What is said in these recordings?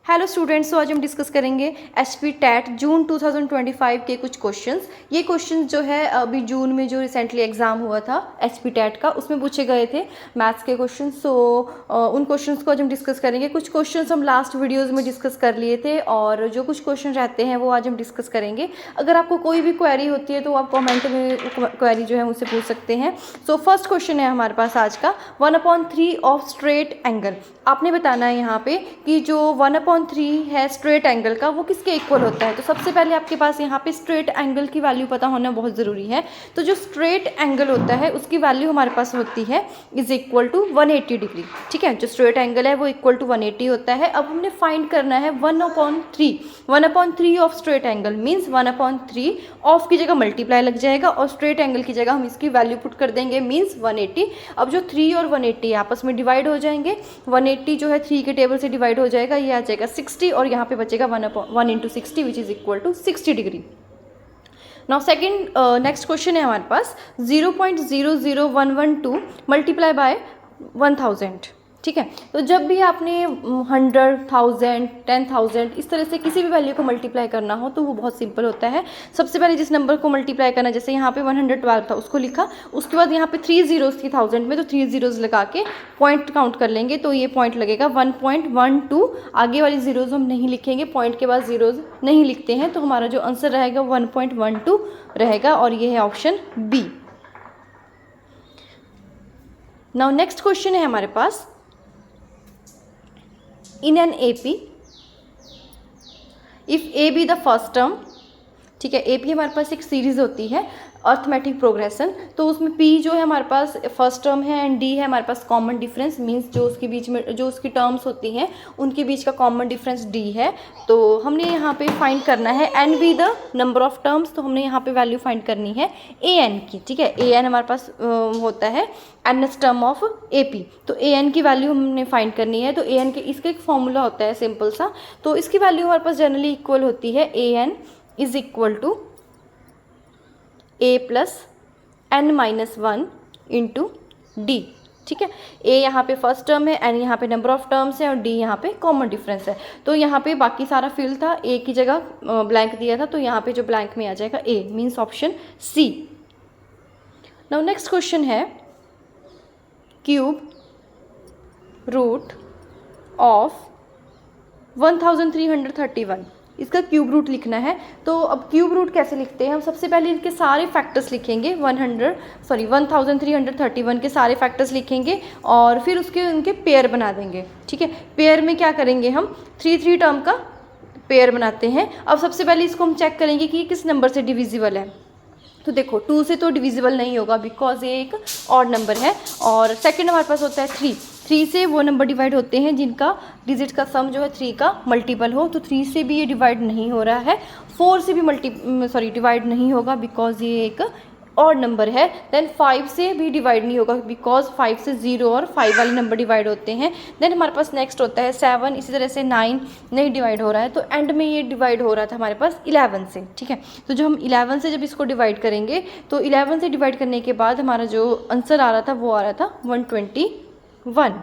Hello students, तो आज हम डिस्कस करेंगे एचपी टेट जून 2025 के कुछ क्वेश्चंस। ये क्वेश्चंस जो है अभी जून में जो रिसेंटली एग्ज़ाम हुआ था एचपी टेट का, उसमें पूछे गए थे मैथ्स के क्वेश्चंस। सो उन क्वेश्चंस को आज हम डिस्कस करेंगे। कुछ क्वेश्चंस हम लास्ट वीडियोज़ में डिस्कस कर लिए थे और जो कुछ क्वेश्चन रहते हैं वो आज हम डिस्कस करेंगे। अगर आपको कोई भी क्वेरी होती है तो आप कॉमेंट में क्वेरी जो है मुझसे पूछ सकते हैं। सो फर्स्ट क्वेश्चन है हमारे पास आज का 1/3 ऑफ स्ट्रेट एंगल। आपने बताना है यहाँ पे कि जो 1/3 है स्ट्रेट एंगल का वो किसके इक्वल होता है। तो सबसे पहले आपके पास यहाँ पे स्ट्रेट एंगल की वैल्यू पता होना बहुत ज़रूरी है। तो जो स्ट्रेट एंगल होता है उसकी वैल्यू हमारे पास होती है इज इक्वल टू 180 डिग्री। ठीक है, जो स्ट्रेट एंगल है वो इक्वल टू 180 होता है। अब हमने फाइंड करना है 1/3 of straight angle means 1/3 of की जगह मल्टीप्लाई लग जाएगा और स्ट्रेट एंगल की जगह हम इसकी वैल्यू पुट कर देंगे मीन्स 180। अब जो 3 और 180 आपस में डिवाइड हो जाएंगे। 180 जो है 3 के टेबल से डिवाइड हो जाएगा, ये आ जाएगा 60 और यहाँ पे बचेगा 1 into 60 which is equal to 60 degree. Now second next question है हमारे पास 0.00112 मल्टीप्लाई बाय 1000। ठीक है, तो जब भी आपने 100, 1000, 10,000 इस तरह से किसी भी वैल्यू को मल्टीप्लाई करना हो तो वो बहुत सिंपल होता है। सबसे पहले जिस नंबर को मल्टीप्लाई करना, जैसे यहाँ पे 112 था उसको लिखा, उसके बाद यहाँ पे 3 ज़ीरोज़ थी 1000 में, तो 3 ज़ीरोज़ लगा के पॉइंट काउंट कर लेंगे तो ये पॉइंट लगेगा 1.12। आगे वाली ज़ीरोज़ हम नहीं लिखेंगे, पॉइंट के बाद ज़ीरोज़ नहीं लिखते हैं, तो हमारा जो आंसर रहेगा 1.12 रहेगा और ये है option B. Now next question है हमारे पास in an AP if A be the first term। ठीक है, AP हमारे पास एक सीरीज होती है अर्थमेटिक प्रोग्रेशन, तो उसमें P जो है हमारे पास फर्स्ट टर्म है एंड D है हमारे पास कॉमन डिफरेंस मींस जो उसके बीच में जो उसकी टर्म्स होती हैं उनके बीच का कॉमन डिफरेंस D है। तो हमने यहाँ पे फाइंड करना है N be the number of terms, तो हमने यहाँ पे वैल्यू फाइंड करनी है AN की। ठीक है, AN हमारे पास होता है nth टर्म ऑफ AP, तो AN की वैल्यू हमने फाइंड करनी है। तो AN के इसका एक फॉर्मूला होता है सिंपल सा, तो इसकी वैल्यू हमारे पास जनरली इक्वल होती है AN is equal to A plus n-1 into d. ठीक है, A यहाँ पे फर्स्ट टर्म है, N यहाँ पे नंबर ऑफ टर्म्स है और D यहाँ पे कॉमन डिफरेंस है। तो यहाँ पे बाकी सारा फील्ड था, A की जगह ब्लैंक दिया था, तो यहाँ पे जो ब्लैंक में आ जाएगा A means option C। Now next question है क्यूब रूट ऑफ 1331। इसका क्यूब रूट लिखना है। तो अब क्यूब रूट कैसे लिखते हैं, हम सबसे पहले इनके सारे फैक्टर्स लिखेंगे 1331 के सारे फैक्टर्स लिखेंगे और फिर उसके उनके पेयर बना देंगे। ठीक है, पेयर में क्या करेंगे, हम 3 टर्म का पेयर बनाते हैं। अब सबसे पहले इसको हम चेक करेंगे कि किस नंबर से डिविजिबल है। तो देखो 2 से तो डिविजिबल नहीं होगा बिकॉज ये एक ऑड नंबर है। और सेकंड हमारे पास होता है 3 से वो नंबर डिवाइड होते हैं जिनका डिजिट का सम जो है 3 का मल्टीपल हो, तो 3 से भी ये डिवाइड नहीं हो रहा है। 4 से भी डिवाइड नहीं होगा बिकॉज ये एक ऑड नंबर है। देन 5 से भी डिवाइड नहीं होगा बिकॉज 5 से 0 और 5 वाले नंबर डिवाइड होते हैं। देन हमारे पास नेक्स्ट होता है 7, इसी तरह से 9 नहीं डिवाइड हो रहा है, तो एंड में ये डिवाइड हो रहा था हमारे पास 11 से। ठीक है, तो जो हम 11 से जब इसको डिवाइड करेंगे तो 11 से डिवाइड करने के बाद हमारा जो आंसर आ रहा था वो आ रहा था 121।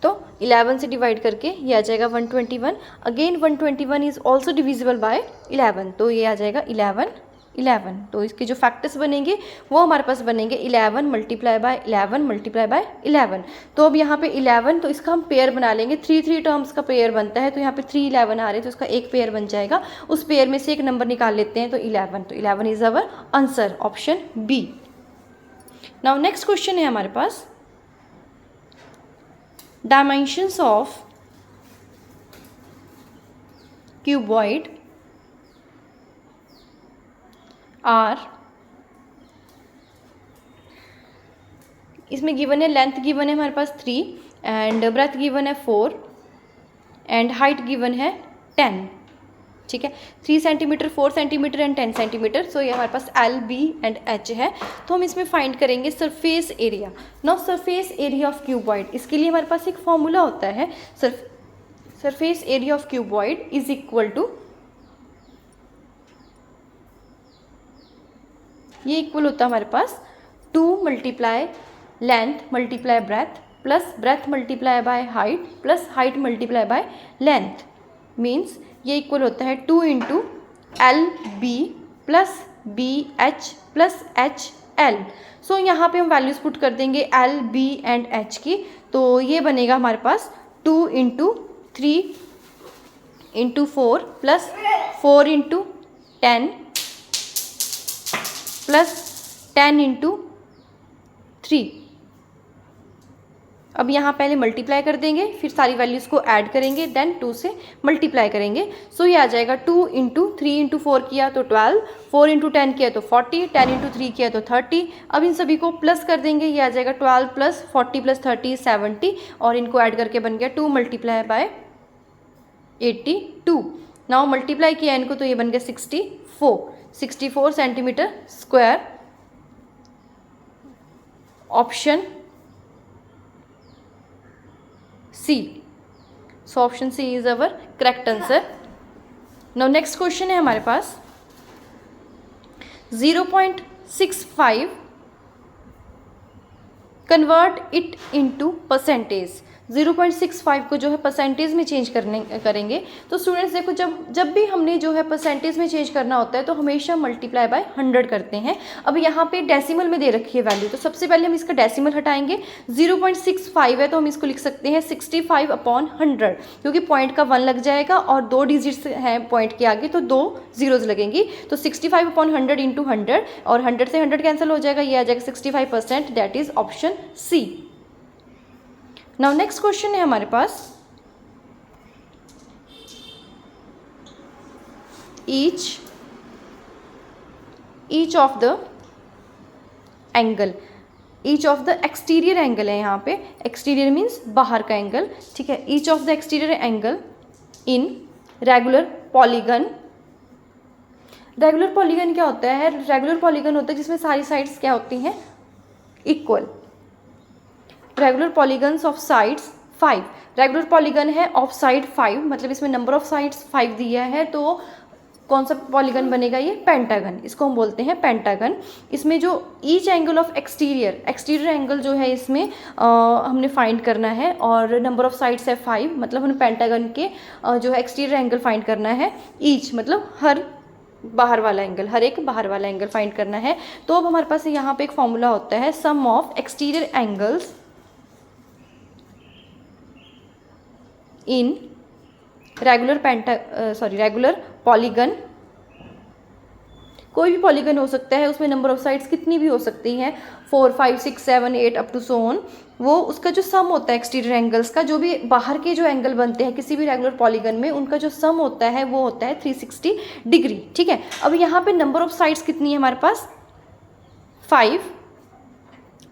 तो 11 से डिवाइड करके ये आ जाएगा 121। Again 121 is also divisible by 11, तो ये आ जाएगा 11। तो इसके जो फैक्टर्स बनेंगे वो हमारे पास बनेंगे 11 मल्टीप्लाई बाय 11 मल्टीप्लाई बाय 11। तो अब यहाँ पे 11, तो इसका हम पेयर बना लेंगे। 3 टर्म्स का पेयर बनता है, तो यहाँ पे 3 11 आ रहे हैं तो इसका एक पेयर बन जाएगा। उस पेयर में से एक नंबर निकाल लेते हैं, तो 11 is our answer option B. Now next question है हमारे पास dimensions of cuboid are, इसमें गिवन है लेंथ गिवन है हमारे पास 3 एंड ब्रेथ गिवन है 4 एंड हाइट गिवन है 10। ठीक है, 3 centimetre, 4 centimetre and 10 centimetre. So ये हमारे पास L, B एंड H है। तो हम इसमें फाइंड करेंगे surface area. Now surface area of cuboid, इसके लिए हमारे पास एक फॉर्मूला होता है। Surface area of cuboid is equal to, ये इक्वल होता है हमारे पास 2 multiply length multiply breadth plus breadth multiply by height plus height multiply by length, means ये इक्वल होता है 2 into L B plus B H plus H L. So यहाँ पे हम वैल्यूज़ पुट कर देंगे एल बी एंड एच की, तो ये बनेगा हमारे पास 2 into 3 into 4 plus 4 into 10 plus 10 into 3। अब यहाँ पहले मल्टीप्लाई कर देंगे, फिर सारी वैल्यूज़ को ऐड करेंगे, देन 2 से मल्टीप्लाई करेंगे। सो ये आ जाएगा 2 इंटू 3 इंटू 4 किया तो 12, 4 इंटू 10 किया तो 40, 10 इंटू 3 किया तो 30। अब इन सभी को प्लस कर देंगे, ये आ जाएगा 12 प्लस 40 प्लस 30 70, और इनको ऐड करके बन गया 2 मल्टीप्लाई बाय 82। नाउ मल्टीप्लाई किया इनको तो ये बन गया 64 centimetre square. Option C. So option C is our correct answer. Now next question है हमारे पास 0.65 convert it into percentage। 0.65 को जो है परसेंटेज में चेंज करेंगे। तो स्टूडेंट्स देखो, जब भी हमने जो है परसेंटेज में चेंज करना होता है तो हमेशा मल्टीप्लाई बाय 100 करते हैं। अब यहाँ पे डेसिमल में दे रखी है वैल्यू, तो सबसे पहले हम इसका डेसिमल हटाएंगे। 0.65 है तो हम इसको लिख सकते हैं 65/100, क्योंकि पॉइंट का 1 लग जाएगा और 2 डिजिट्स हैं पॉइंट के आगे तो 2 जीरोज लगेंगी। तो 65/100 इंटू 100, और 100 से 100 कैंसिल हो जाएगा, ये आ जाएगा 65%, that is option C. Now next question है हमारे पास each of the angle, each of the exterior angle है यहाँ पे, एक्सटीरियर मीन्स बाहर का एंगल, ठीक है। Each of the exterior angle in regular polygon. Regular polygon क्या होता है? रेगुलर पॉलीगन होता है जिसमें सारी साइड्स क्या होती हैं? Equal. Regular polygons of sides 5। Regular polygon है ऑफ साइड 5, मतलब इसमें नंबर ऑफ साइड्स 5 दिया है, तो कौन सा पॉलीगन बनेगा? ये पेंटागन, इसको हम बोलते हैं पेंटागन। इसमें जो each angle of exterior angle जो है इसमें हमने फाइंड करना है, और नंबर ऑफ साइड्स है 5, मतलब हमें पेंटागन के जो है एक्सटीरियर एंगल फाइंड करना है। ईच मतलब हर बाहर वाला एंगल, हर एक बाहर वाला एंगल फाइंड करना है। तो अब हमारे पास यहाँ पे एक फॉर्मूला होता है, sum of exterior angles in regular polygon. कोई भी पॉलीगन हो सकता है, उसमें नंबर ऑफ साइड्स कितनी भी हो सकती हैं, 4 5 6 7 8 अप टू सो ऑन। वो उसका जो सम होता है एक्सटीरियर एंगल्स का, जो भी बाहर के जो एंगल बनते हैं किसी भी रेगुलर पॉलीगन में, उनका जो सम होता है वो होता है 360 डिग्री, ठीक है। अब यहाँ पे नंबर ऑफ साइड्स कितनी है हमारे पास? 5,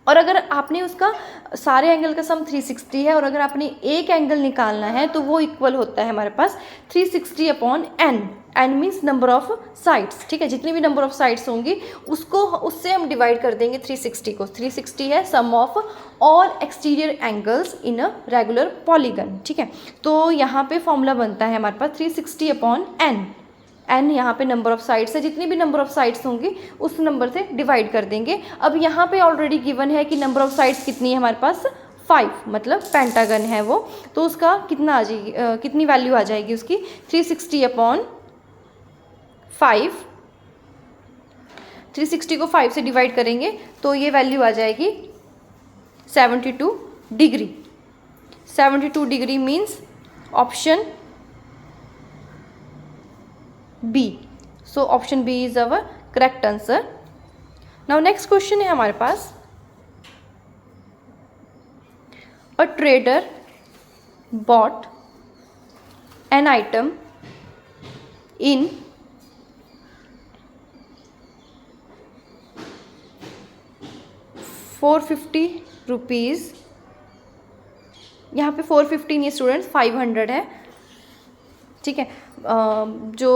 और अगर आपने उसका सारे एंगल का सम 360 है, और अगर आपने एक एंगल निकालना है तो वो इक्वल होता है हमारे पास 360/n। n means number of sides, ठीक है। जितनी भी नंबर ऑफ साइड्स होंगी उससे हम डिवाइड कर देंगे 360 को। 360 है sum of all exterior angles in a regular polygon, ठीक है। तो यहाँ पे फॉर्मूला बनता है हमारे पास 360/n। n यहाँ पे नंबर ऑफ साइड्स है, जितनी भी नंबर ऑफ साइड्स होंगी उस नंबर से डिवाइड कर देंगे। अब यहाँ पे ऑलरेडी गिवन है कि नंबर ऑफ साइड्स कितनी है हमारे पास? 5, मतलब पेंटागन है वो, तो उसका कितना आ जाएगी, कितनी वैल्यू आ जाएगी उसकी? 360/5। 360 को 5 से डिवाइड करेंगे तो ये वैल्यू आ जाएगी 72 degree. 72 degree means option B. So option B is our correct answer. Now next question है हमारे पास, a trader bought an item in 450 rupees. यहाँ पे 450 नहीं स्टूडेंट्स, 500 है, ठीक है। जो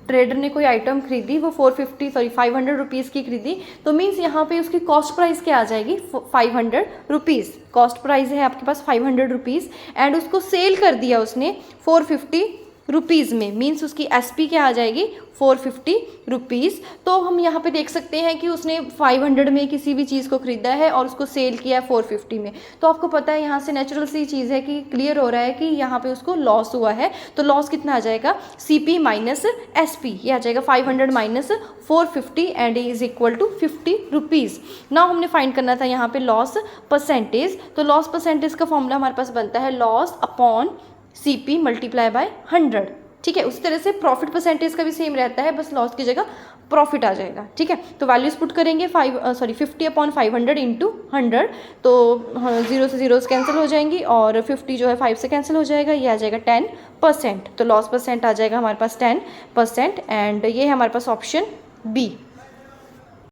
ट्रेडर ने कोई आइटम खरीदी वो 500 रुपीज़ की खरीदी, तो मीन्स यहाँ पे उसकी कॉस्ट प्राइस क्या आ जाएगी? 500 रुपीज़। कॉस्ट प्राइस है आपके पास 500 रुपीज़, एंड उसको सेल कर दिया उसने 450 रुपीज़ में, मीन्स उसकी एसपी क्या आ जाएगी 450 रुपीज़। तो हम यहाँ पे देख सकते हैं कि उसने 500 में किसी भी चीज़ को ख़रीदा है और उसको सेल किया है 450 में। तो आपको पता है यहाँ से नेचुरल सी चीज़ है कि क्लियर हो रहा है कि यहाँ पे उसको लॉस हुआ है। तो लॉस कितना आ जाएगा, CP माइनस SP, ये आ जाएगा 500 minus 450 and is equal to 50 rupees. Now हमने फाइंड करना था यहाँ पे लॉस परसेंटेज। तो लॉस परसेंटेज का फॉर्मूला हमारे पास बनता है loss upon CP multiply by 100। ठीक है, उसी तरह से प्रॉफिट परसेंटेज का भी सेम रहता है, बस लॉस की जगह प्रॉफिट आ जाएगा। ठीक है, तो वैल्यूज पुट करेंगे 50 अपॉन 500 इंटू 100, तो 0 से 0 कैंसिल हो जाएंगी और 50 जो है 5 से कैंसिल हो जाएगा, ये आ जाएगा 10%। तो लॉस परसेंट आ जाएगा हमारे पास 10% एंड ये है हमारे पास ऑप्शन बी।